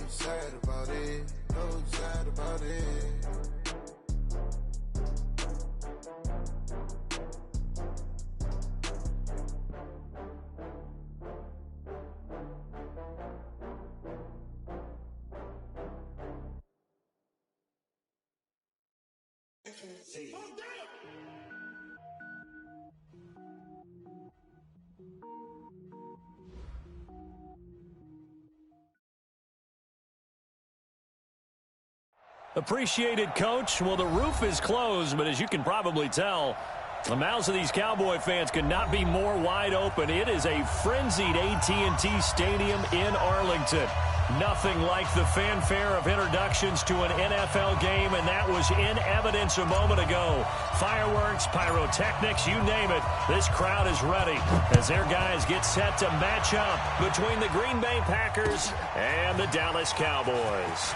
sad about it, no sad about it. Appreciated, Coach. Well, the roof is closed, but as you can probably tell, the mouths of these Cowboy fans could not be more wide open. It is a frenzied AT&T Stadium in Arlington. Nothing like the fanfare of introductions to an NFL game, and that was in evidence a moment ago. Fireworks, pyrotechnics, you name it. This crowd is ready as their guys get set to match up between the Green Bay Packers and the Dallas Cowboys.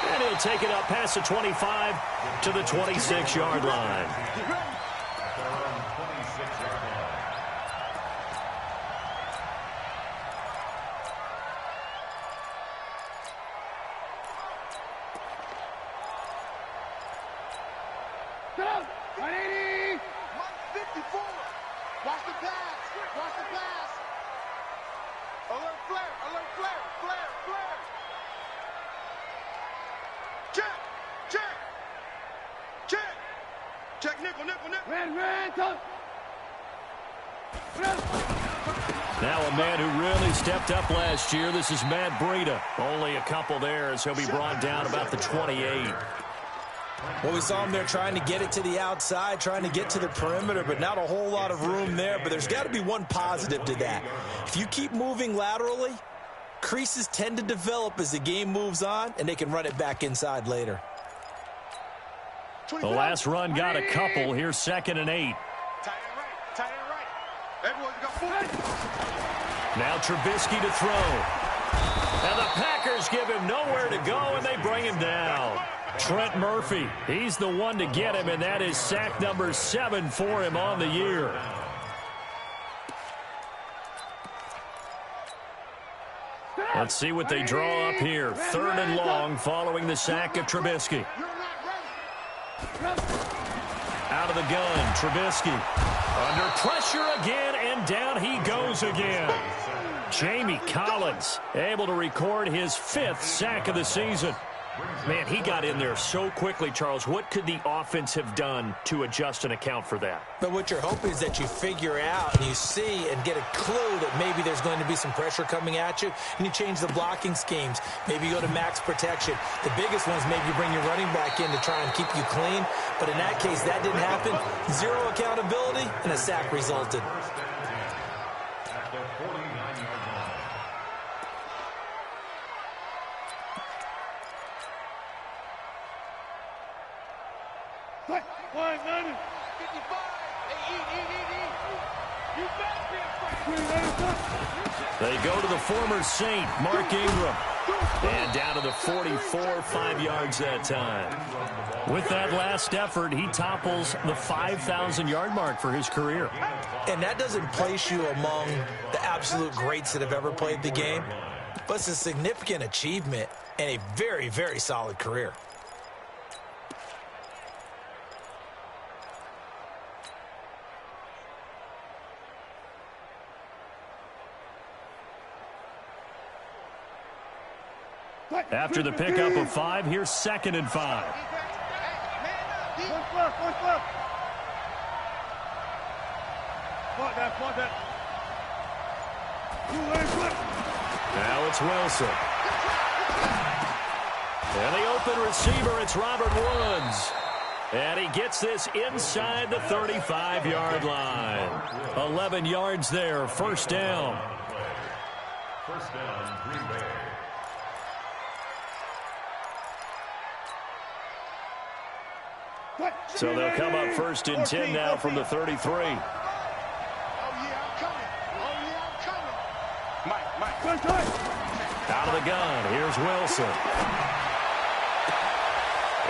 And he'll take it up past the 25 to the 26-yard line. Now a man who really stepped up last year. This is Matt Breida. Only a couple there as he'll be brought down about the 28. Well, we saw him there trying to get it to the outside, trying to get to the perimeter, but not a whole lot of room there. But there's got to be one positive to that. If you keep moving laterally, creases tend to develop as the game moves on, and they can run it back inside later. The last run got a couple. Here's 2nd and 8. Tight end right. Everyone's got 4. Now Trubisky to throw. And the Packers give him nowhere to go, and they bring him down. Trent Murphy, he's the one to get him, and that is sack number 7 for him on the year. Let's see what they draw up here. 3rd and long following the sack of Trubisky. Out of the gun, Trubisky. Under pressure again, and down he goes again. Jamie Collins able to record his 5th sack of the season. Man, he got in there so quickly, Charles. What could the offense have done to adjust and account for that? But what you're hoping is that you figure out and you see and get a clue that maybe there's going to be some pressure coming at you, and you change the blocking schemes. Maybe you go to max protection. The biggest one is maybe you bring your running back in to try and keep you clean. But in that case, that didn't happen. 0 accountability, and a sack resulted. They go to the former Saint, Mark Ingram. And down to the 44, 5 yards that time. With that last effort, he topples the 5,000-yard mark for his career. And that doesn't place you among the absolute greats that have ever played the game, but it's a significant achievement and a very, very solid career. After the pickup of 5, here's 2nd and 5. Now it's Wilson. And the open receiver, it's Robert Woods. And he gets this inside the 35-yard line. 11 yards there, 1st down. First down, Green Bay. So they'll come up 1st and 10 now from the 33. Oh, yeah, I'm coming. Oh, yeah, I'm coming. Mike. Out of the gun, here's Wilson.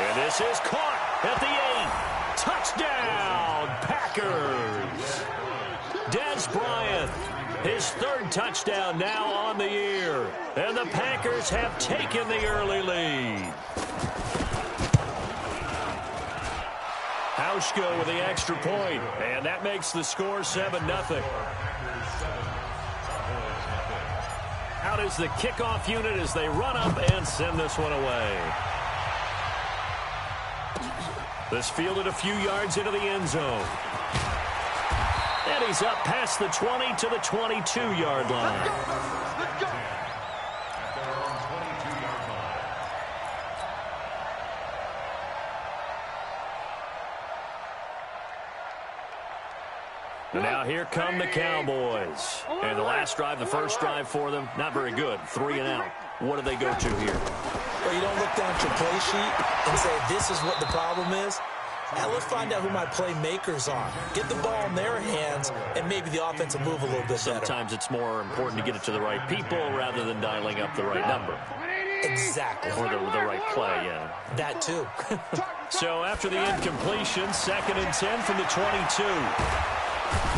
And this is caught at the 8. Touchdown, Packers. Des Bryant His third touchdown now on the year. And the Packers have taken the early lead. Hauschka with the extra point, and that makes the score 7-0. Out is the kickoff unit as they run up and send this one away. This fielded a few yards into the end zone. And he's up past the 20 to the 22-yard line. Let's go. And now here come the Cowboys. And the last drive, the first drive for them, not very good. 3 and out. What do they go to here? Well, you don't look down at your play sheet and say, this is what the problem is. Now let's find out who my playmakers are. Get the ball in their hands, and maybe the offense will move a little bit better. Sometimes it's more important to get it to the right people rather than dialing up the right number. Exactly. Or the right play, yeah. That too. So after the incompletion, 2nd and 10 from the 22.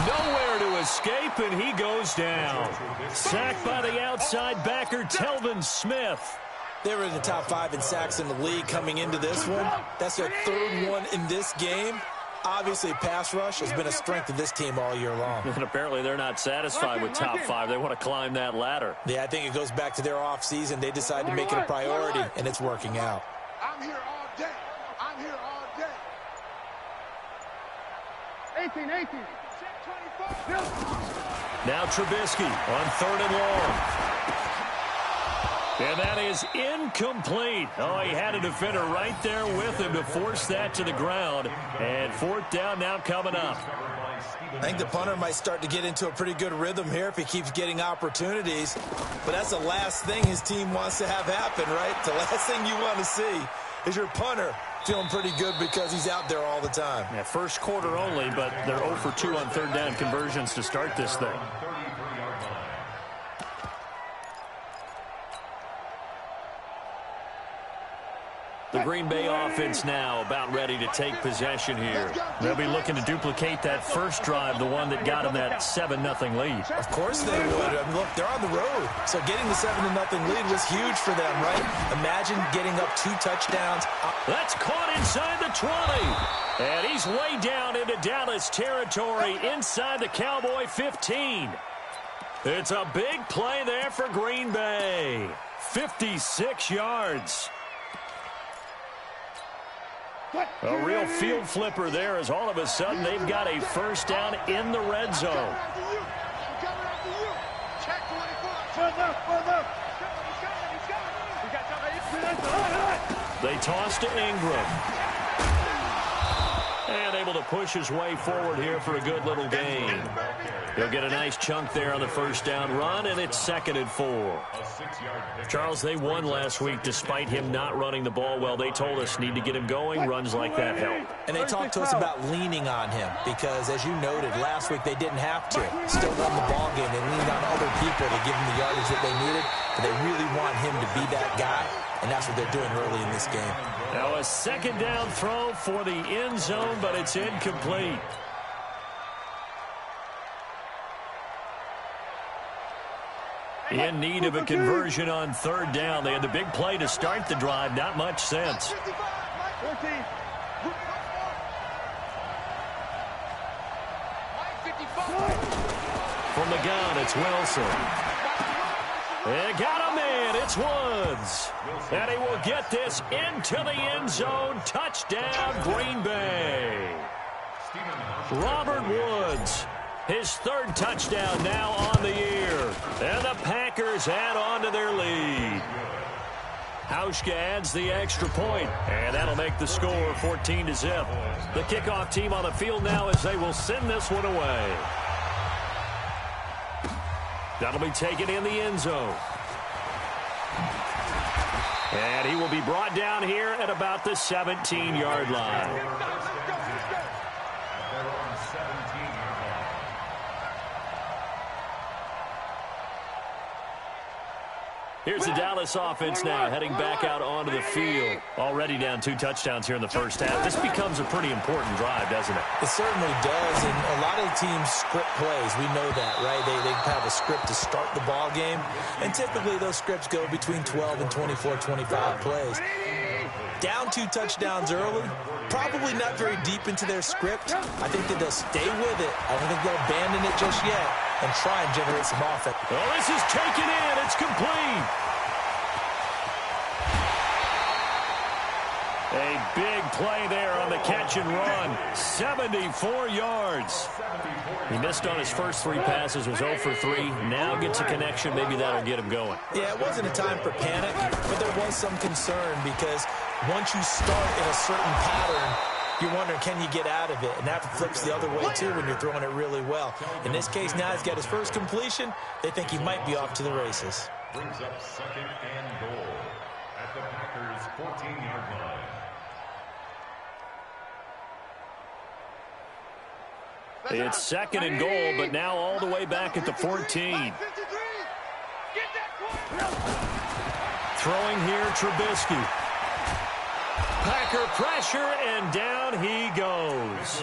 Nowhere to escape, and he goes down. Sacked by the outside backer, Telvin Smith. They were in the top 5 in sacks in the league coming into this one. That's their 3rd one in this game. Obviously, pass rush has been a strength of this team all year long. And apparently they're not satisfied with top 5. They want to climb that ladder. Yeah, I think it goes back to their offseason. They decided to make it a priority, and it's working out. I'm here all day. I'm here all day. 18. Now Trubisky on 3rd and long. And that is incomplete. Oh, he had a defender right there with him to force that to the ground. And 4th down now coming up. I think the punter might start to get into a pretty good rhythm here if he keeps getting opportunities. But that's the last thing his team wants to have happen, right? The last thing you want to see is your punter feeling pretty good because he's out there all the time. Yeah, first quarter only, but they're 0 for 2 on 3rd down conversions to start this thing. The Green Bay offense now about ready to take possession here. They'll be looking to duplicate that first drive, the one that got them that 7-0 lead. Of course they would. I mean, look, they're on the road. So getting the 7-0 lead was huge for them, right? Imagine getting up 2 touchdowns. That's caught inside the 20. And he's way down into Dallas territory inside the Cowboy 15. It's a big play there for Green Bay. 56 yards. A real field flipper there as all of a sudden they've got a first down in the red zone. They toss to Ingram. And able to push his way forward here for a good little gain. He'll get a nice chunk there on the first down run, and it's 2nd and 4. Charles, they won last week despite him not running the ball well. They told us need to get him going. Runs like that help. And they talked to us about leaning on him because, as you noted, last week they didn't have to. Still won the ball game. They leaned on other people to give him the yardage that they needed. But they really want him to be that guy, and that's what they're doing early in this game. Now a 2nd down throw for the end zone, but it's incomplete. In need of a conversion on 3rd down. They had the big play to start the drive. Not much sense. From the gun, it's Wilson. They got a man. It's Woods. And he will get this into the end zone. Touchdown, Green Bay. Robert Woods. His 3rd touchdown now on the year. And the Packers add on to their lead. Hauschka adds the extra point, and that'll make the score 14-0. The kickoff team on the field now as they will send this one away. That'll be taken in the end zone. And he will be brought down here at about the 17-yard line. Here's the Dallas offense now, heading back out onto the field. Already down 2 touchdowns here in the first half. This becomes a pretty important drive, doesn't it? It certainly does, and a lot of the teams script plays. We know that, right? They have a script to start the ball game, and typically those scripts go between 12 and 24, 25 plays. Down 2 touchdowns early, probably not very deep into their script. I think that they'll stay with it. I don't think they'll abandon it just yet and try and generate some offense. Well, this is taken in. It's complete. A big play there on the catch and run. 74 yards. He missed on his first 3 passes, was 0 for 3. Now gets a connection. Maybe that'll get him going. Yeah, it wasn't a time for panic, but there was some concern because once you start in a certain pattern, you're wondering, can you get out of it? And that flips the other way, too, when you're throwing it really well. In this case, now he's got his first completion. They think he might be off to the races. Brings up 2nd and goal at the Packers' 14-yard line. It's 2nd and goal, but now all the way back at the 14. Throwing here, Trubisky. Packer pressure, and down he goes.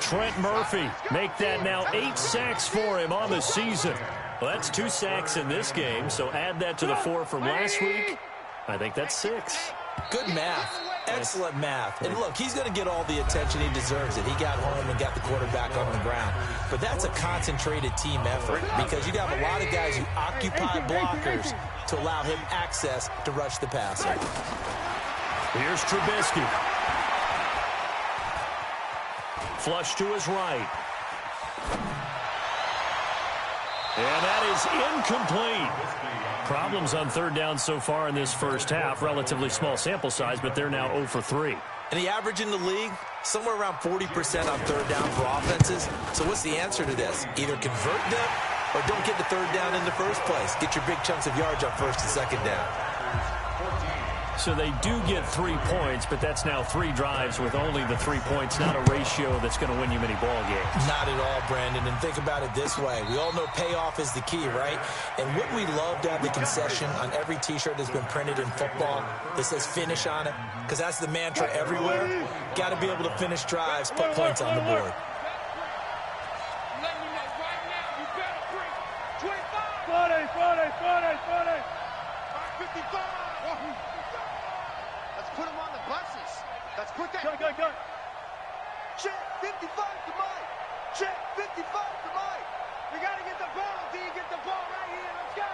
Trent Murphy, make that now 8 sacks for him on the season. Well, that's 2 sacks in this game, so add that to the 4 from last week. I think that's 6. Good math. Excellent math. And look, he's going to get all the attention he deserves it. He got home and got the quarterback on the ground. But that's a concentrated team effort because you got a lot of guys who occupy blockers to allow him access to rush the passer. Here's Trubisky. Flush to his right. And that is incomplete. Problems on 3rd down so far in this first half. Relatively small sample size, but they're now 0 for 3. And the average in the league, somewhere around 40% on 3rd down for offenses. So what's the answer to this? Either convert them or don't get the 3rd down in the first place. Get your big chunks of yards on 1st and 2nd down. So they do get 3 points, but that's now 3 drives with only the 3 points, not a ratio that's going to win you many ball games. Not at all, Brandon. And think about it this way. We all know payoff is the key, right? And wouldn't we love to have the concession on every T-shirt that's been printed in football that says finish on it? Because that's the mantra everywhere. Got to be able to finish drives, put points on the board. Put him on the buses. Let's put that. Go. Check 55 to Mike. Check 55 to Mike. We got to get the ball. Do you get the ball right here? Let's go.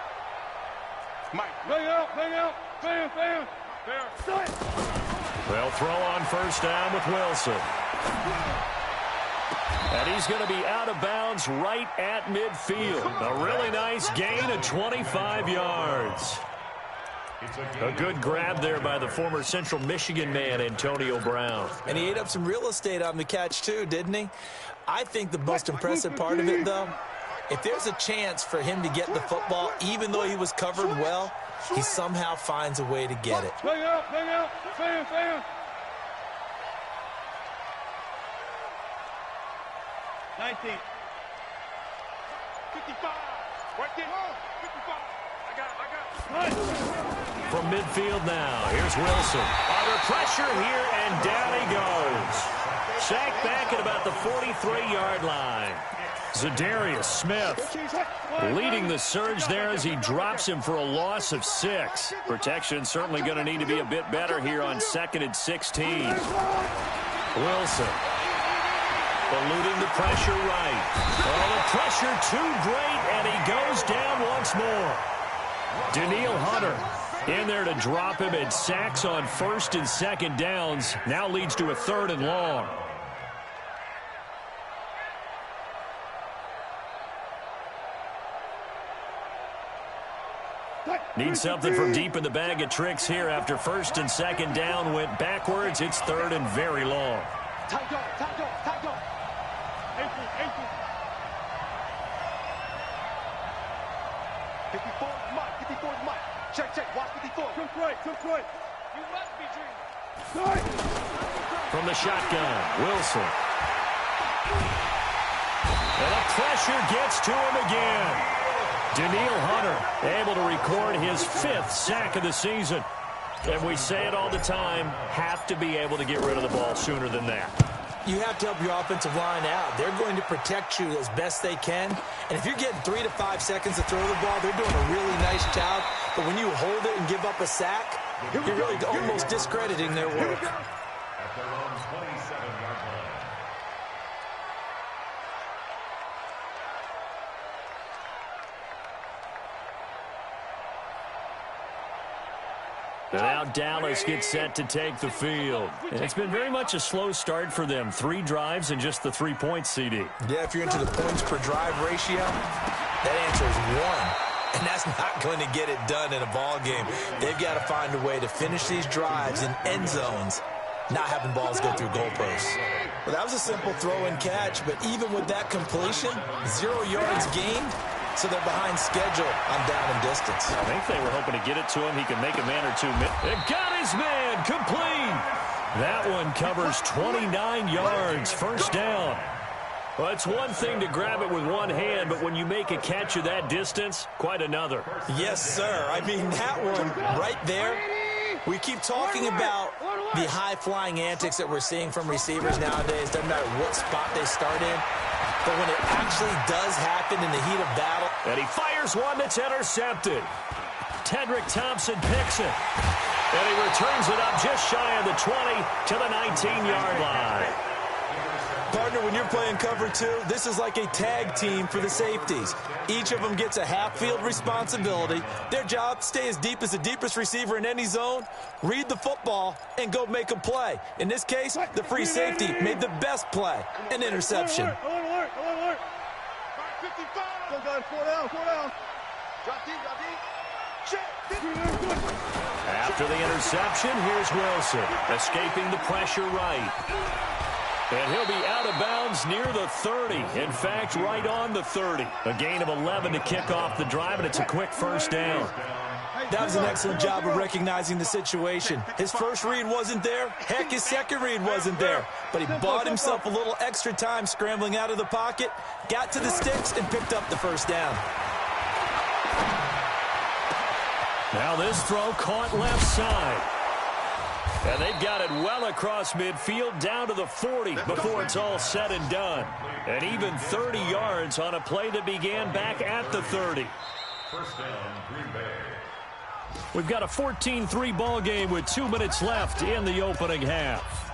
Mike. Bang out. Bam. There. They'll throw on 1st down with Wilson. And he's going to be out of bounds right at midfield. A really nice gain of 25 yards. A good grab there by the former Central Michigan man, Antonio Brown. And he ate up some real estate on the catch, too, didn't he? I think the most impressive part of it, though, if there's a chance for him to get the football, even though he was covered well, he somehow finds a way to get it. Bang out. Bam. 19. 55. Right there. 55. I got it. From midfield now, here's Wilson. Under pressure here, and down he goes. Sacked back at about the 43-yard line. Zadarius Smith leading the surge there as he drops him for a loss of 6. Protection certainly going to need to be a bit better here on 2nd and 16. Wilson eluding the pressure right. Oh, the pressure too great, and he goes down once more. Daniil Hunter in there to drop him, and sacks on 1st and 2nd downs now leads to a 3rd and long. Need something from deep in the bag of tricks here after 1st and 2nd down went backwards. It's 3rd and very long. Tight dog. 54 is Mike. Check. Watch 54. Cook right. You must be dreaming. From the shotgun, Wilson. And the pressure gets to him again. Danielle Hunter able to record his 5th sack of the season. And we say it all the time, have to be able to get rid of the ball sooner than that. You have to help your offensive line out. They're going to protect you as best they can. And if you're getting 3 to 5 seconds to throw the ball, they're doing a really nice job. But when you hold it and give up a sack, you're really almost discrediting their work. At their own 27-yard line. And now Dallas gets set to take the field. And it's been very much a slow start for them. 3 drives and just the 3 points, CD. Yeah, if you're into the points per drive ratio, that answer is 1. And that's not going to get it done in a ball game. They've got to find a way to finish these drives in end zones, not having balls go through goalposts. Well, that was a simple throw and catch, but even with that completion, 0 yards gained. So they're behind schedule on down and distance. I think they were hoping to get it to him. He can make a man or two. It got his man complete. That one covers 29 yards. First down. Well, it's one thing to grab it with one hand, but when you make a catch of that distance, quite another. Yes, sir. I mean, that one right there. We keep talking about the high-flying antics that we're seeing from receivers nowadays. Doesn't matter what spot they start in. But when it actually does happen in the heat of battle. And he fires one that's intercepted. Tedrick Thompson picks it. And he returns it up just shy of the 20 to the 19-yard line. Partner, when you're playing cover 2, this is like a tag team for the safeties. Each of them gets a half-field responsibility. Their job, stay as deep as the deepest receiver in any zone, read the football, and go make a play. In this case, the free safety made the best play, an interception. Alert. 55. Go, guys. 4 down. Drop deep. Check. After the interception, here's Wilson, escaping the pressure right. And he'll be out of bounds near the 30. In fact, right on the 30. A gain of 11 to kick off the drive, and it's a quick first down. That was an excellent job of recognizing the situation. His first read wasn't there. Heck, his second read wasn't there. But he bought himself a little extra time scrambling out of the pocket, got to the sticks, and picked up the first down. Now this throw caught left side. And they've got it well across midfield down to the 40 before it's all said and done. And even 30 yards on a play that began back at the 30. First down, Green Bay. We've got a 14-3 ball game with 2 minutes left in the opening half.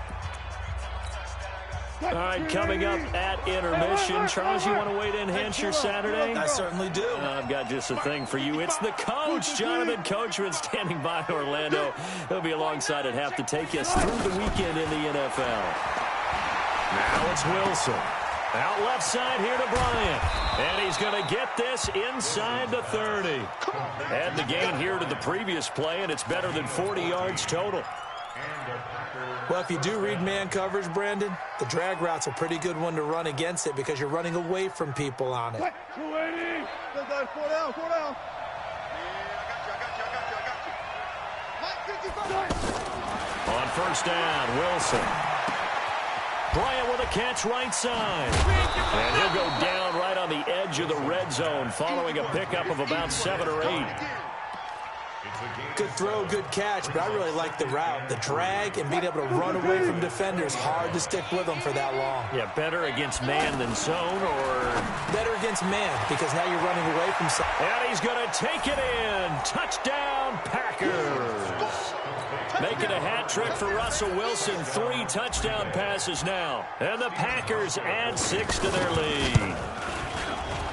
All right, coming up at intermission. Charles, you want to wait in enhance your Saturday? I certainly do. I've got just a thing for you. It's the coach, Jonathan Coachman, standing by Orlando. He'll be alongside at half to take us through the weekend in the NFL. Now it's Wilson. Out left side here to Bryant. And he's going to get this inside the 30. Add the gain here to the previous play, and it's better than 40 yards total. Well, if you do read man coverage, Brandon, the drag route's a pretty good one to run against it because you're running away from people on it. 280. Go, guys. 4 down. Yeah, I got you. On first down, Wilson. Bryant with a catch right side. And he'll go down right on the edge of the red zone following a pickup of about 7 or 8. Good throw, good catch, but I really like the route. The drag and being able to run away from defenders, hard to stick with them for that long. Yeah, better against man than zone, or better against man because now you're running away from something. And he's going to take it in. Touchdown, Packers. Making a hat trick for Russell Wilson. 3 touchdown passes now. And the Packers add 6 to their lead.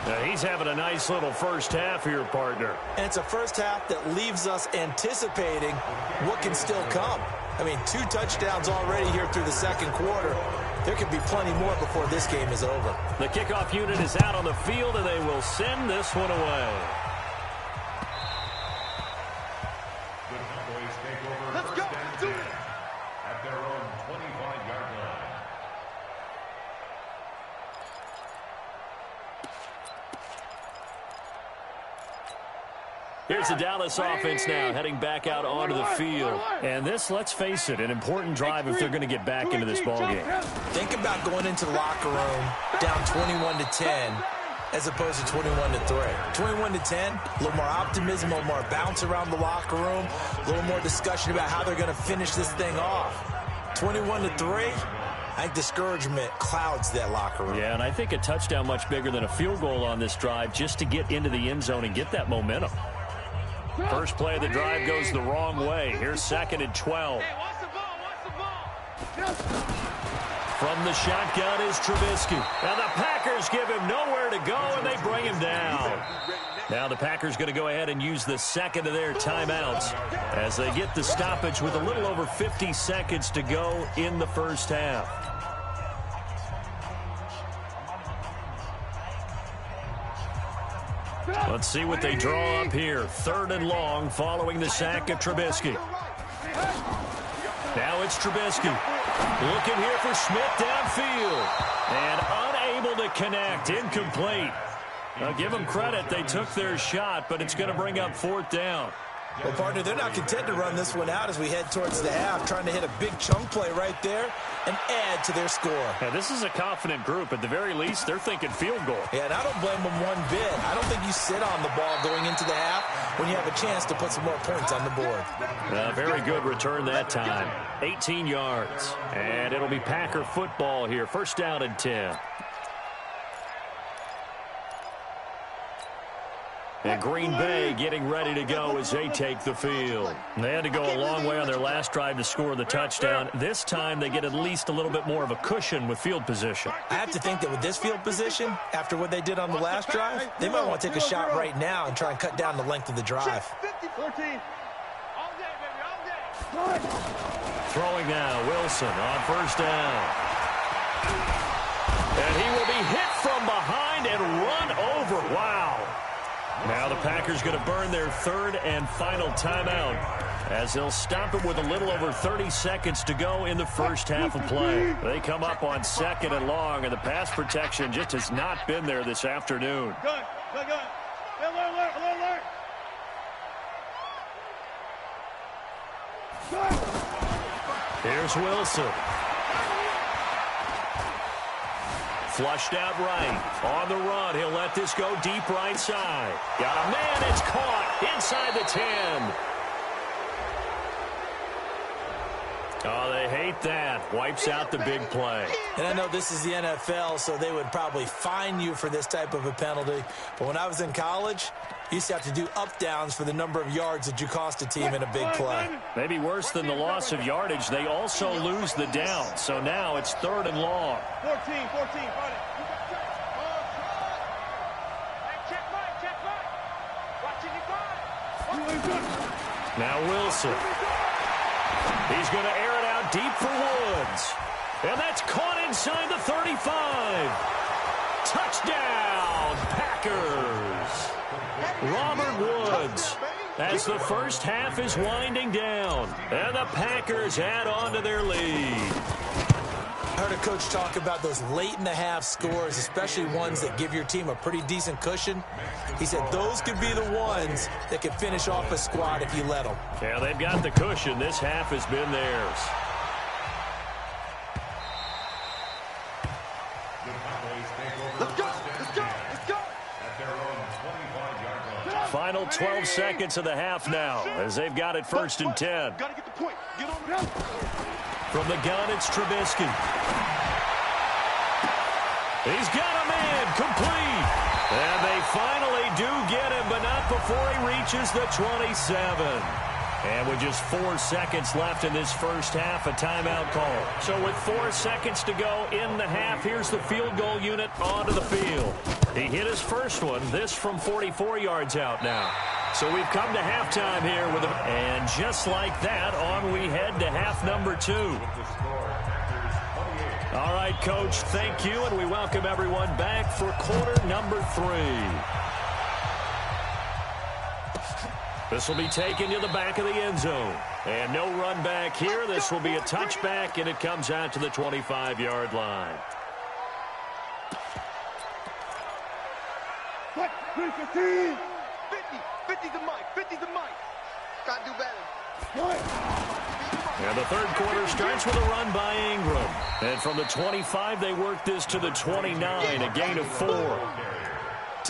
Now he's having a nice little first half here, partner. And it's a first half that leaves us anticipating what can still come. I mean, 2 touchdowns already here through the second quarter. There could be plenty more before this game is over. The kickoff unit is out on the field, and they will send this one away. Let's go. Do it. At their own 25-yard line. Here's the Dallas offense now heading back out onto the field. And this, let's face it, an important drive if they're going to get back into this ballgame. Think about going into the locker room down 21-10 as opposed to 21-3. 21-10, a little more optimism, a little more bounce around the locker room, a little more discussion about how they're going to finish this thing off. 21-3, I think discouragement clouds that locker room. Yeah, and I think a touchdown much bigger than a field goal on this drive just to get into the end zone and get that momentum. First play of the drive goes the wrong way. Here's 2nd and 12. Hey, watch the ball, watch the ball. From the shotgun is Trubisky. Now the Packers give him nowhere to go, and they bring him down. Now the Packers going to go ahead and use the second of their timeouts as they get the stoppage with a little over 50 seconds to go in the first half. Let's see what they draw up here. 3rd and long following the sack of Trubisky. Now it's Trubisky. Looking here for Smith downfield. And unable to connect. Incomplete. Now give them credit. They took their shot, but it's going to bring up 4th down. Well, partner, they're not content to run this one out as we head towards the half, trying to hit a big chunk play right there and add to their score. Yeah, this is a confident group. At the very least, they're thinking field goal. Yeah, and I don't blame them one bit. I don't think you sit on the ball going into the half when you have a chance to put some more points on the board. Very good return that time. 18 yards. And it'll be Packer football here. 1st down and 10. And Green Bay getting ready to go as they take the field. They had to go a long way on their last drive to score the touchdown. This time they get at least a little bit more of a cushion with field position. I have to think that with this field position, after what they did on the last drive, they might want to take a shot right now and try and cut down the length of the drive. 14. All day, baby, all day. Throwing now, Wilson on 1st down. And he will be hit from behind and run over. Wow. Now the Packers going to burn their 3rd and final timeout as they'll stop it with a little over 30 seconds to go in the first half of play. They come up on 2nd and long, and the pass protection just has not been there this afternoon. Good. Alert. Here's Wilson. Flushed out right. On the run. He'll let this go deep right side. Got a man. It's caught inside the 10. Oh, they hate that. Wipes out the big play. And I know this is the NFL, so they would probably fine you for this type of a penalty. But when I was in college, you used to have to do up-downs for the number of yards that you cost a team in a big play. Maybe worse than the loss of yardage, they also lose the down. So now it's 3rd and long. 14. Got it. Now Wilson. He's going to air it out deep for Woods. And that's caught inside the 35. Touchdown, Packers. Robert Woods as the first half is winding down. And the Packers add on to their lead. I heard a coach talk about those late-in-the-half scores, especially ones that give your team a pretty decent cushion. He said those could be the ones that could finish off a squad if you let them. Yeah, they've got the cushion. This half has been theirs. Let's go. Final 12 seconds of the half now as they've got it 1st and 10. Gotta get the point. Get on the From the gun, it's Trubisky. He's got a man, complete. And they finally do get him, but not before he reaches the 27. And with just 4 seconds left in this first half, a timeout call. So with 4 seconds to go in the half, here's the field goal unit onto the field. He hit his first one, this from 44 yards out now. So we've come to halftime here with him. And just like that, on we head to half number 2. All right, Coach, thank you, and we welcome everyone back for quarter number 3. This will be taken to the back of the end zone. And no run back here. This will be a touchback, and it comes out to the 25-yard line. 50. 50's the mic. 50's the mic. Gotta do better. And the third quarter starts with a run by Ingram. And from the 25, they work this to the 29, a gain of 4.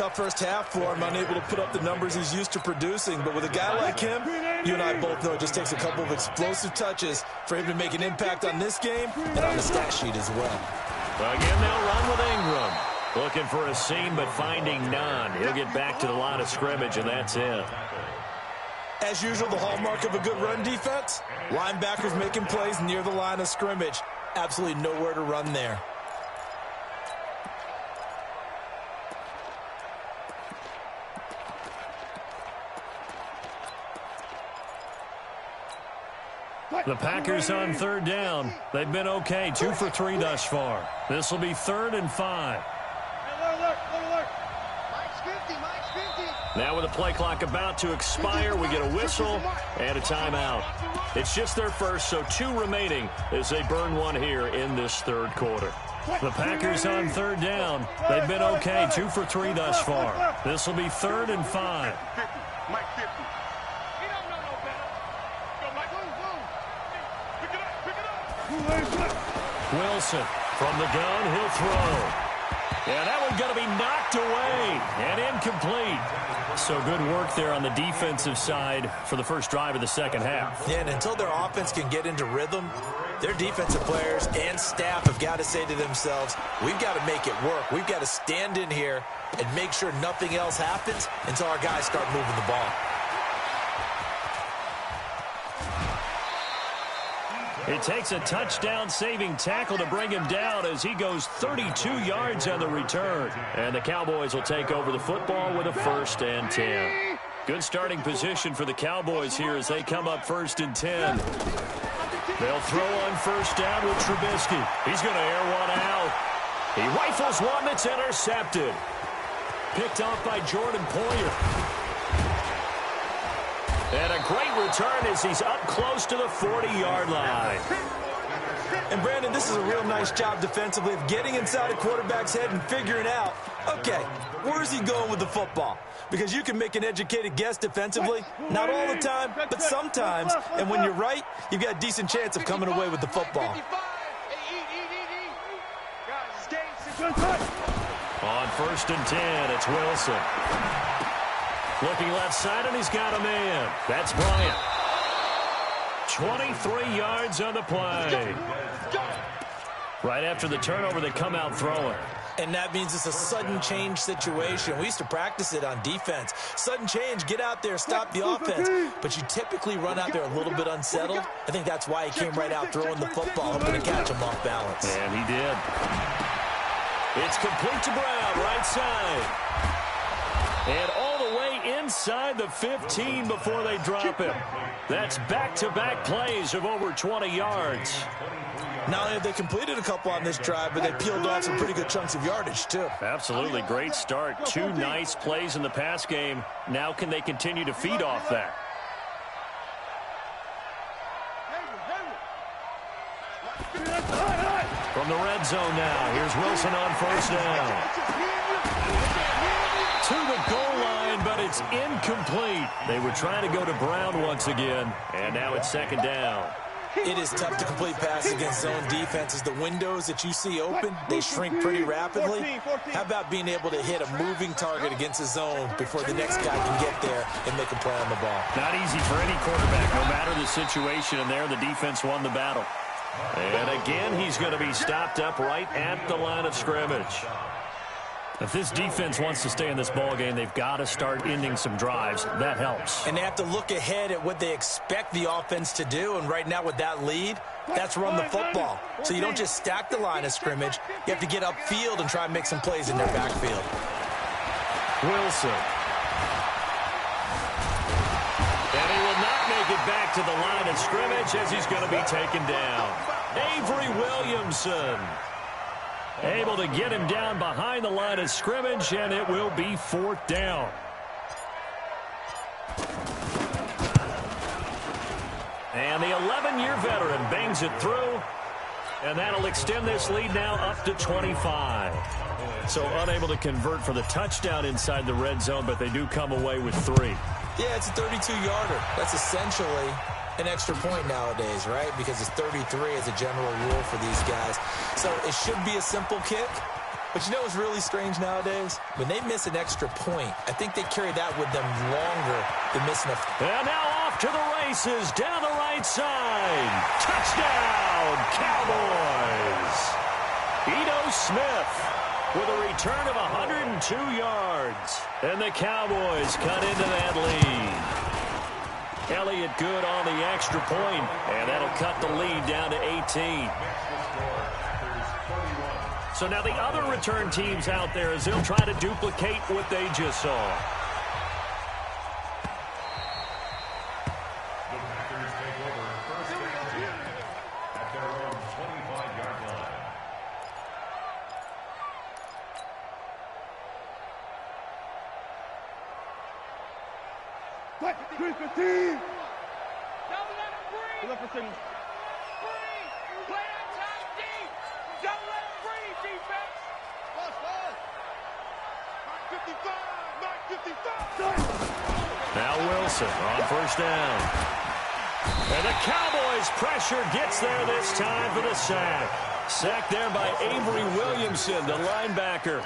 tough first half for him, unable to put up the numbers he's used to producing. But with a guy like him, you and I both know it just takes a couple of explosive touches for him to make an impact on this game and on the stat sheet as well. Again, they'll run with Ingram. Looking for a seam, but finding none. He'll get back to the line of scrimmage, and that's it. As usual, the hallmark of a good run defense, linebackers making plays near the line of scrimmage. Absolutely nowhere to run there. The Packers on third down. They've been okay, 2 for 3 thus far. This will be 3rd and 5. Now with the play clock about to expire, we get a whistle and a timeout. It's just their first, so 2 remaining as they burn one here in this third quarter. The Packers on third down. They've been okay, 2 for 3 thus far. This will be 3rd and 5. Wilson from the gun, he'll throw. Yeah, that one's going to be knocked away and incomplete. So good work there on the defensive side for the first drive of the second half. Yeah, and until their offense can get into rhythm, their defensive players and staff have got to say to themselves, we've got to make it work. We've got to stand in here and make sure nothing else happens until our guys start moving the ball. It takes a touchdown-saving tackle to bring him down as he goes 32 yards on the return. And the Cowboys will take over the football with a 1st and 10. Good starting position for the Cowboys here as they come up 1st and 10. They'll throw on 1st down with Trubisky. He's going to air one out. He rifles one that's intercepted. Picked off by Jordan Poyer. And a great return as he's up close to the 40-yard line. And, Brandon, this is a real nice job defensively of getting inside a quarterback's head and figuring out, okay, where's he going with the football? Because you can make an educated guess defensively, not all the time, but sometimes. And when you're right, you've got a decent chance of coming away with the football. On 1st and 10, it's Wilson. Looking left side, and he's got a man. That's Bryant. 23 yards on the play. Right after the turnover, they come out throwing. And that means it's a sudden change situation. We used to practice it on defense. Sudden change, get out there, stop the offense. But you typically run out there a little bit unsettled. I think that's why he came right out throwing the football, hoping to catch him off balance. And he did. It's complete to Brown, right side. And all the way inside the 15 before they drop him. That's back-to-back plays of over 20 yards. Not only have they completed a couple on this drive, but they peeled off some pretty good chunks of yardage, too. Absolutely. Great start. 2 nice plays in the pass game. Now can they continue to feed off that? From the red zone now, here's Wilson on 1st down. To the goal line, but it's incomplete. They were trying to go to Brown once again, and now it's 2nd down. It is tough to complete passes against zone defenses. The windows that you see open, they shrink pretty rapidly. How about being able to hit a moving target against a zone before the next guy can get there and make a play on the ball? Not easy for any quarterback, no matter the situation, and there the defense won the battle. And again, he's going to be stopped up right at the line of scrimmage. If this defense wants to stay in this ballgame, they've got to start ending some drives. That helps. And they have to look ahead at what they expect the offense to do. And right now with that lead, that's run the football. So you don't just stack the line of scrimmage. You have to get upfield and try and make some plays in their backfield. Wilson. And he will not make it back to the line of scrimmage as he's going to be taken down. Avery Williamson able to get him down behind the line of scrimmage, and it will be 4th down. And the 11-year veteran bangs it through, and that'll extend this lead now up to 25. So unable to convert for the touchdown inside the red zone, but they do come away with 3. Yeah, it's a 32-yarder. That's essentially an extra point nowadays, right? Because it's 33 as a general rule for these guys. So it should be a simple kick, But you know what's really strange nowadays? When they miss an extra point, I think they carry that with them longer than missing a... And now off to the races, down the right side. Touchdown, Cowboys! Ito Smith with a return of 102 yards. And the Cowboys cut into that lead. Elliott good on the extra point, and that'll cut the lead down to 18. So now the other return teams out there as they'll try to duplicate what they just saw. The Packers take over first and 10 at their own 25-yard line. What? 315! Don't let him breathe! Look for signal. Breathe! Play on top deep! Don't let him breathe, defense! Plus 5! 55! 55! Now Wilson on first down. And the Cowboys pressure gets there this time for the sack. Sacked there by Avery Williamson, the linebacker.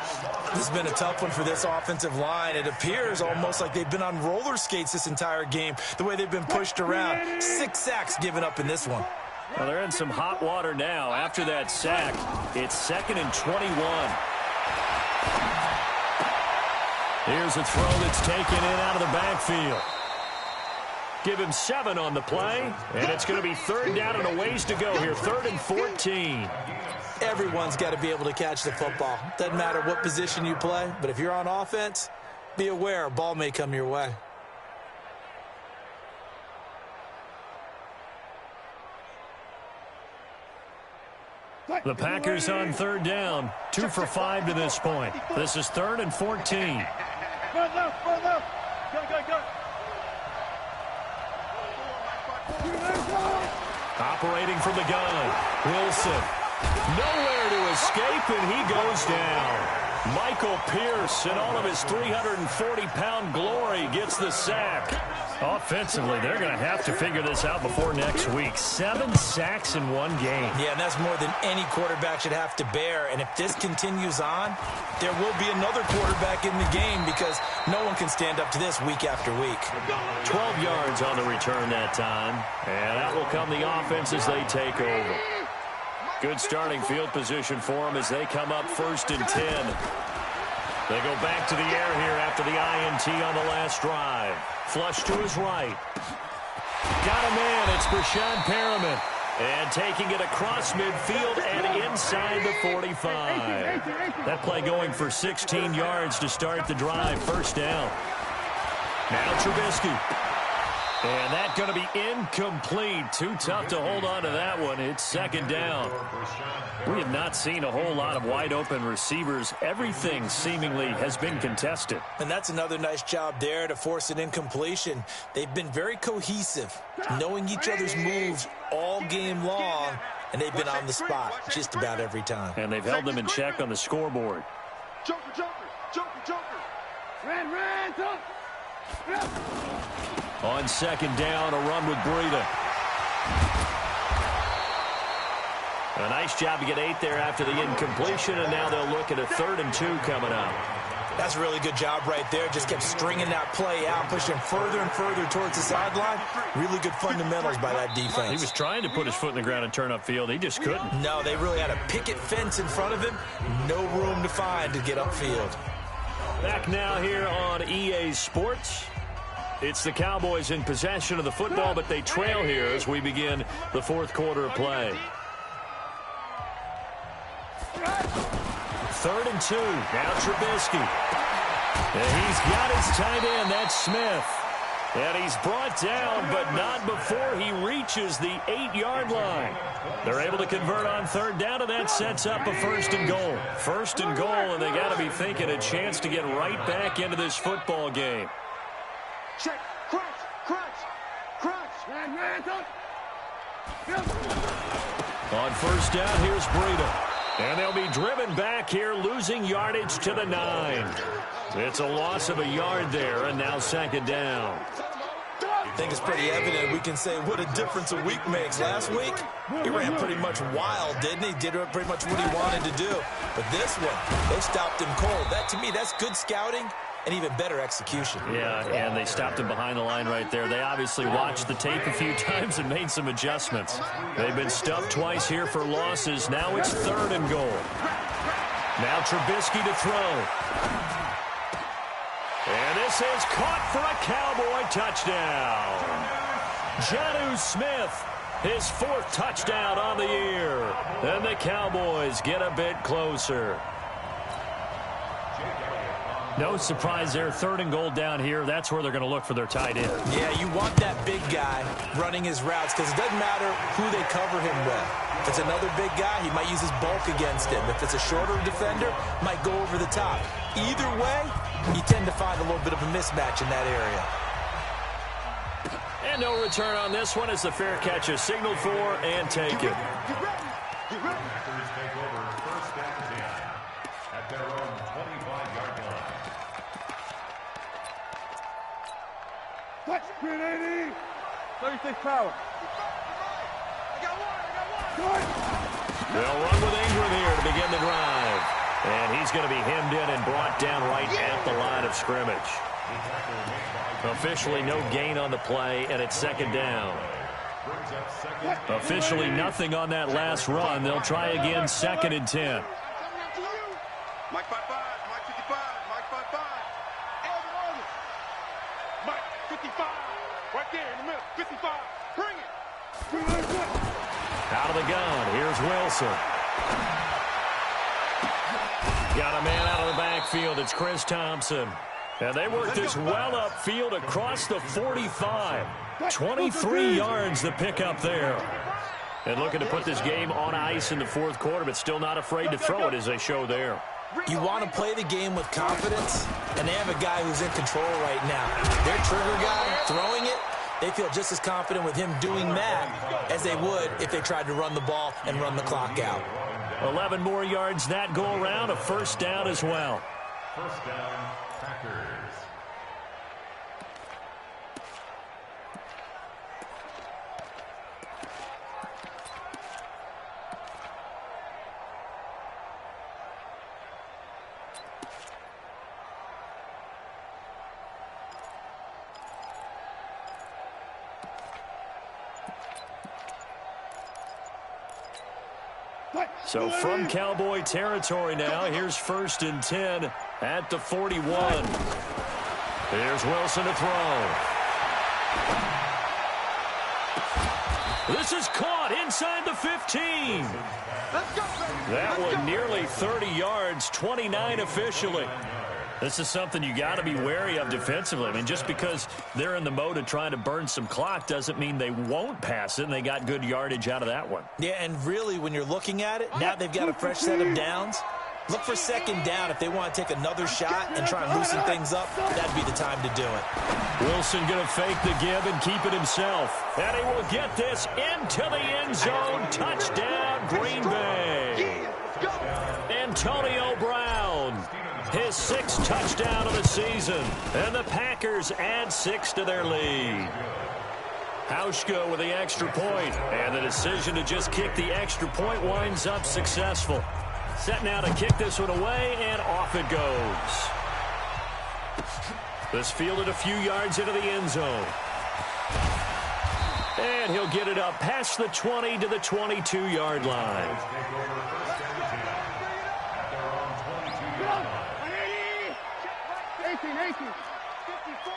This has been a tough one for this offensive line. It appears almost like they've been on roller skates this entire game, the way they've been pushed around. 6 sacks given up in this one. Well, they're in some hot water now. After that sack, it's 2nd and 21. Here's a throw that's taken in out of the backfield. Give him 7 on the play, and it's going to be 3rd down and a ways to go here, 3rd and 14. Everyone's got to be able to catch the football. Doesn't matter what position you play, but if you're on offense, be aware a ball may come your way. The Packers on 3rd down, 2 for 5 to this point. This is 3rd and 14. Further, further! Go, go, go! Operating from the gun, Wilson. Nowhere to escape, and he goes down. Michael Pierce, in all of his 340-pound glory, gets the sack. Offensively, they're going to have to figure this out before next week. 7 sacks in one game. Yeah, and that's more than any quarterback should have to bear. And if this continues on, there will be another quarterback in the game because no one can stand up to this week after week. 12 yards on the return that time. And that will come the offense as they take over. Good starting field position for them as they come up 1st and 10. They go back to the air here after the INT on the last drive. Flush to his right. Got a man. It's Brashad Perriman. And taking it across midfield and inside the 45. That play going for 16 yards to start the drive. 1st down. Now Trubisky. And that's going to be incomplete. Too tough to hold on to that one. It's 2nd down. We have not seen a whole lot of wide-open receivers. Everything seemingly has been contested. And that's another nice job there to force an incompletion. They've been very cohesive, knowing each other's moves all game long, and they've been on the spot just about every time. And they've held them in check on the scoreboard. Joker, joker, joker, joker! Ran, jump! On 2nd down, a run with Breida. A nice job to get 8 there after the incompletion, and now they'll look at a 3rd and 2 coming up. That's a really good job right there. Just kept stringing that play out, pushing further and further towards the sideline. Really good fundamentals by that defense. He was trying to put his foot in the ground and turn upfield. He just couldn't. No, they really had a picket fence in front of him. No room to find to get upfield. Back now here on EA Sports. It's the Cowboys in possession of the football, but they trail here as we begin the 4th quarter of play. 3rd and 2. Now Trubisky. And he's got his tight end. That's Smith. And he's brought down, but not before he reaches the 8-yard line. They're able to convert on 3rd down, and that sets up a 1st and goal. 1st and goal, and they got to be thinking a chance to get right back into this football game. Check, crunch, crunch, crunch! Man, don't... On 1st down, here's Breida. And they'll be driven back here, losing yardage to the 9. It's a loss of a yard there, and now 2nd down. I think it's pretty evident. We can say what a difference a week makes. Last week, he ran pretty much wild, didn't he? Did pretty much what he wanted to do. But this one, they stopped him cold. That, to me, that's good scouting and even better execution. Yeah, and they stopped him behind the line right there. They obviously watched the tape a few times and made some adjustments. They've been stuffed twice here for losses. Now it's 3rd and goal. Now Trubisky to throw. And this is caught for a Cowboy touchdown. Jonnu Smith, his 4th touchdown on the year. And the Cowboys get a bit closer. No surprise there, 3rd and goal down here. That's where they're going to look for their tight end. Yeah, you want that big guy running his routes because it doesn't matter who they cover him with. If it's another big guy, he might use his bulk against him. If it's a shorter defender, might go over the top. Either way, you tend to find a little bit of a mismatch in that area. And no return on this one as the fair catch is signaled for and taken. Packers take over 1st and 10 at their own 25-yard line. Touch, 380. 36 power. I got one. They'll run with Ingram here to begin the drive. And he's going to be hemmed in and brought down right at the line of scrimmage. Officially no gain on the play, and it's 2nd down. Officially nothing on that last run. They'll try again 2nd and 10. Mike 5-5, Mike 55, Mike 5-5. Mike 55, right there in the middle, 55. Bring it. Out of the gun, here's Wilson. Got a man out of the backfield. It's Chris Thompson. And they work this well upfield across the 45. 23 yards to pick up there. And looking to put this game on ice in the 4th quarter, but still not afraid to throw it as they show there. You want to play the game with confidence, and they have a guy who's in control right now. Their trigger guy throwing it, they feel just as confident with him doing that as they would if they tried to run the ball and run the clock out. 11 more yards that go around, a 1st down as well. 1st down, Packers. So from Cowboy territory now, here's 1st and 10 at the 41. Here's Wilson to throw. This is caught inside the 15. That one nearly 30 yards, 29 officially. This is something you got to be wary of defensively. I mean, just because they're in the mode of trying to burn some clock doesn't mean they won't pass it, and they got good yardage out of that one. Yeah, and really, when you're looking at it, now they've got a fresh set of downs. Look for 2nd down if they want to take another shot and try and loosen things up. That'd be the time to do it. Wilson going to fake the give and keep it himself. And he will get this into the end zone. Touchdown, Green Bay. Antonio Brown, his 6th touchdown of the season. And the Packers add 6 to their lead. Hauschka with the extra point. And the decision to just kick the extra point winds up successful. Set now to kick this one away, and off it goes. This fielded a few yards into the end zone. And he'll get it up past the 20 to the 22-yard line. 18, 54.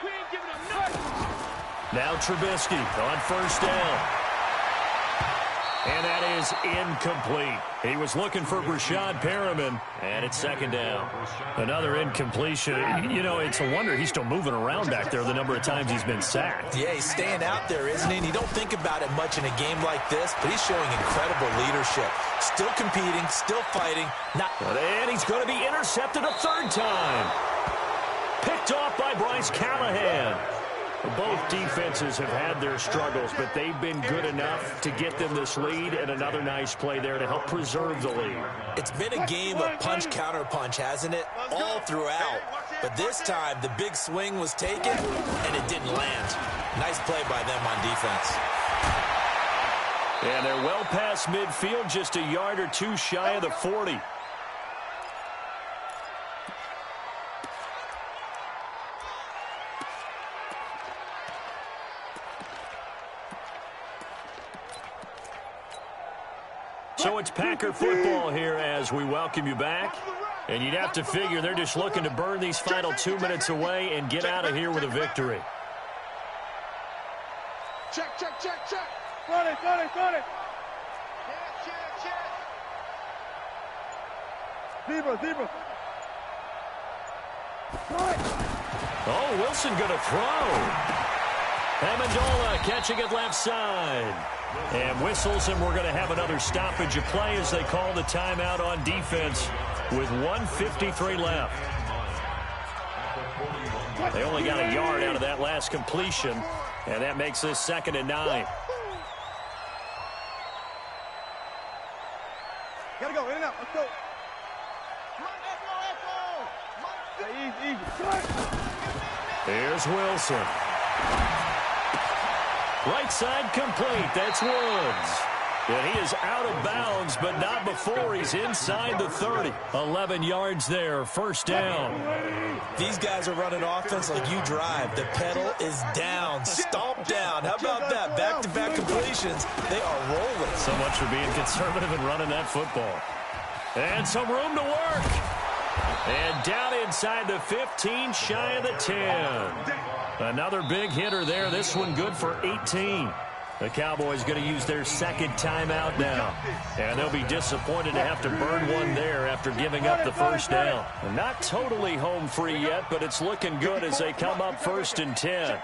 We ain't giving them nothing. Now Trubisky on 1st down. And that is incomplete. He was looking for Brashad Perriman, and it's 2nd down. Another incompletion. You know, it's a wonder he's still moving around back there the number of times he's been sacked. Yeah, he's staying out there, isn't he? And you don't think about it much in a game like this, but he's showing incredible leadership. Still competing, still fighting. And he's going to be intercepted a 3rd time. Picked off by Bryce Callahan. Both defenses have had their struggles, but they've been good enough to get them this lead, and another nice play there to help preserve the lead. It's been a game of punch-counter-punch, hasn't it? All throughout. But this time, the big swing was taken, and it didn't land. Nice play by them on defense. And they're well past midfield, just a yard or two shy of the 40. So it's Packer football here as we welcome you back. And you'd have to figure they're just looking to burn these final 2 minutes away and get out of here with a victory. Check, check, check, check. Got it, got it, got it. Check, check, check. Zebra, zebra. Oh, Wilson going to throw. Amendola catching it left side. And whistles, and we're going to have another stoppage of play as they call the timeout on defense with 1:53 left. They only got a yard out of that last completion, and that makes this 2nd and 9. Gotta go, in and out, let's go. Easy, easy. Here's Wilson. Right side complete. That's Woods. And he is out of bounds, but not before he's inside the 30. 11 yards there, first down. These guys are running offense like you drive. The pedal is down, stomp down. How about that? Back-to-back completions. They are rolling. So much for being conservative and running that football. And some room to work. And down inside the 15, shy of the 10. Another big hitter there. This one good for 18. The Cowboys going to use their 2nd timeout now. And they'll be disappointed to have to burn one there after giving up the first down. Not totally home free yet, but it's looking good as they come up 1st and 10.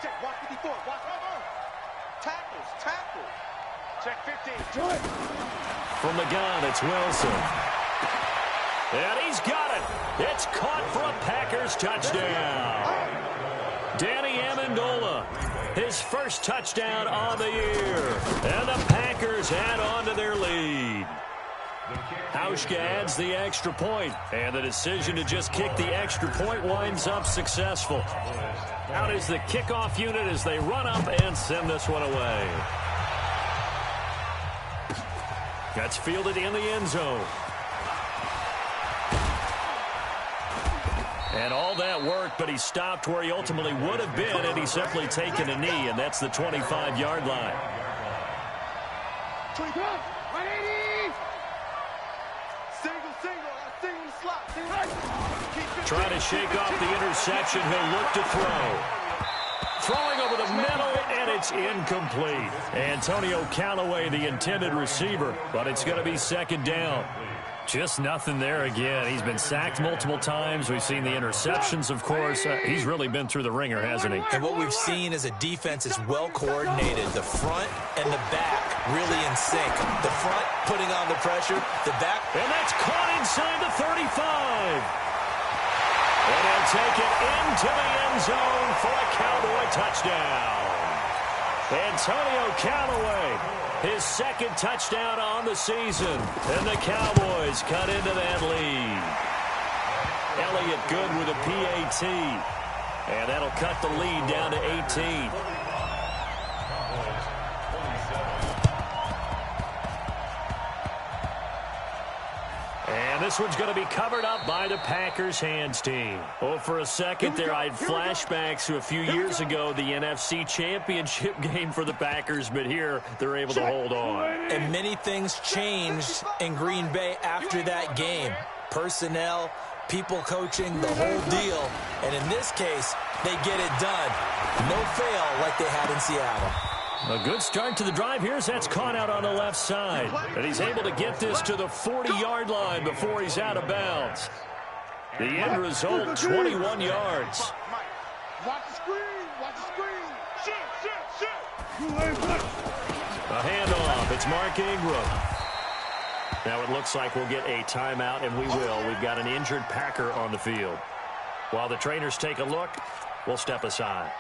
From the gun, it's Wilson. And he's got it. It's caught for a Packers touchdown. Danny Amendola, his first touchdown on the year. And the Packers add on to their lead. Hauschka adds the extra point, and the decision to just kick the extra point winds up successful. Out is the kickoff unit as they run up and send this one away. That's fielded in the end zone. And all that work, but he stopped where he ultimately would have been, and he's simply taken a knee, and that's the 25-yard line. 180. Single slot. Trying to shake off the interception. He'll look to throw. Throwing over the middle, and it's incomplete. Antonio Callaway, the intended receiver, but it's going to be 2nd down. Just nothing there again. He's been sacked multiple times. We've seen the interceptions, of course. He's really been through the ringer, hasn't he? And what we've seen is a defense is well coordinated. The front and the back really in sync. The front putting on the pressure. The back. And that's caught inside the 35. And he'll take it into the end zone for a Cowboy touchdown. Antonio Callaway, his 2nd touchdown on the season. And the Cowboys cut into that lead. Elliott good with a PAT. And that'll cut the lead down to 18. And this one's going to be covered up by the Packers hands team. Oh, for a second there, I had flashbacks to a few years ago, the NFC Championship game for the Packers, but here they're able to hold on. And many things changed in Green Bay after that game. Personnel, people coaching, the whole deal. And in this case, they get it done. No fail like they had in Seattle. A good start to the drive here as that's caught out on the left side. And he's able to get this to the 40-yard line before he's out of bounds. The end result, 21 yards. Watch the screen, watch the screen. Shit. A handoff, it's Mark Ingram. Now it looks like we'll get a timeout, and we will. We've got an injured Packer on the field. While the trainers take a look, we'll step aside.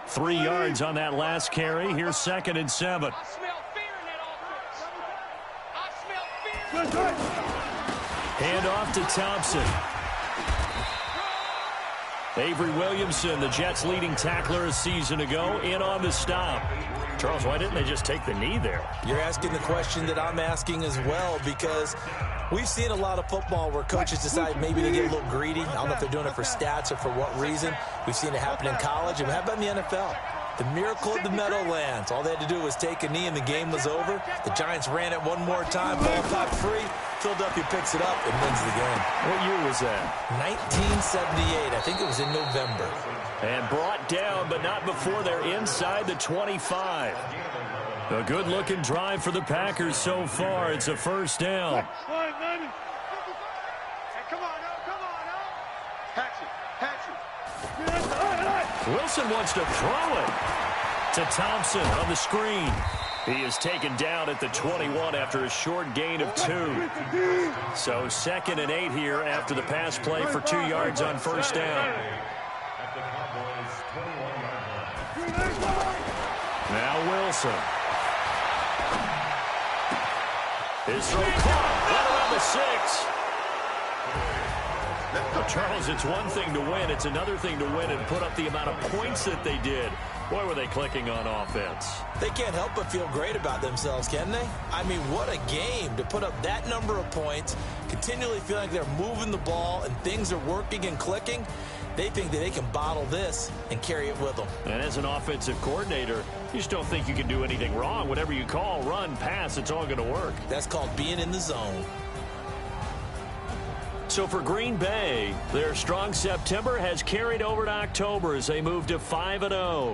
Three yards on that last carry. Here's 2nd and 7. I smell fear in that offense. I smell fear. Hand off to Thompson. Avery Williamson, the Jets' leading tackler a season ago, in on the stop. Charles, why didn't they just take the knee there? You're asking the question that I'm asking as well, because we've seen a lot of football where coaches decide maybe to get a little greedy. I don't know if they're doing it for stats or for what reason. We've seen it happen in college. And how about in the NFL? The miracle of the Meadowlands. All they had to do was take a knee and the game was over. The Giants ran it one more time. Ball got free. Philadelphia picks it up and wins the game. What year was that? 1978. I think it was in November. And brought down, but not before they're inside the 25. A good-looking drive for the Packers so far. It's a first down. Hey, come on now. Hatch it. Wilson wants to throw it to Thompson on the screen. He is taken down at the 21 after a short gain of 2. So 2nd and 8 here after the pass play for 2 yards on first down. Now Wilson. His throw caught right around the 6. Well, Charles, it's one thing to win. It's another thing to win and put up the amount of points that they did. Boy, were they clicking on offense. They can't help but feel great about themselves, can they? I mean, what a game to put up that number of points, continually feel like they're moving the ball and things are working and clicking. They think that they can bottle this and carry it with them. And as an offensive coordinator, you just don't think you can do anything wrong. Whatever you call, run, pass, it's all going to work. That's called being in the zone. So for Green Bay, their strong September has carried over to October as they move to 5-0.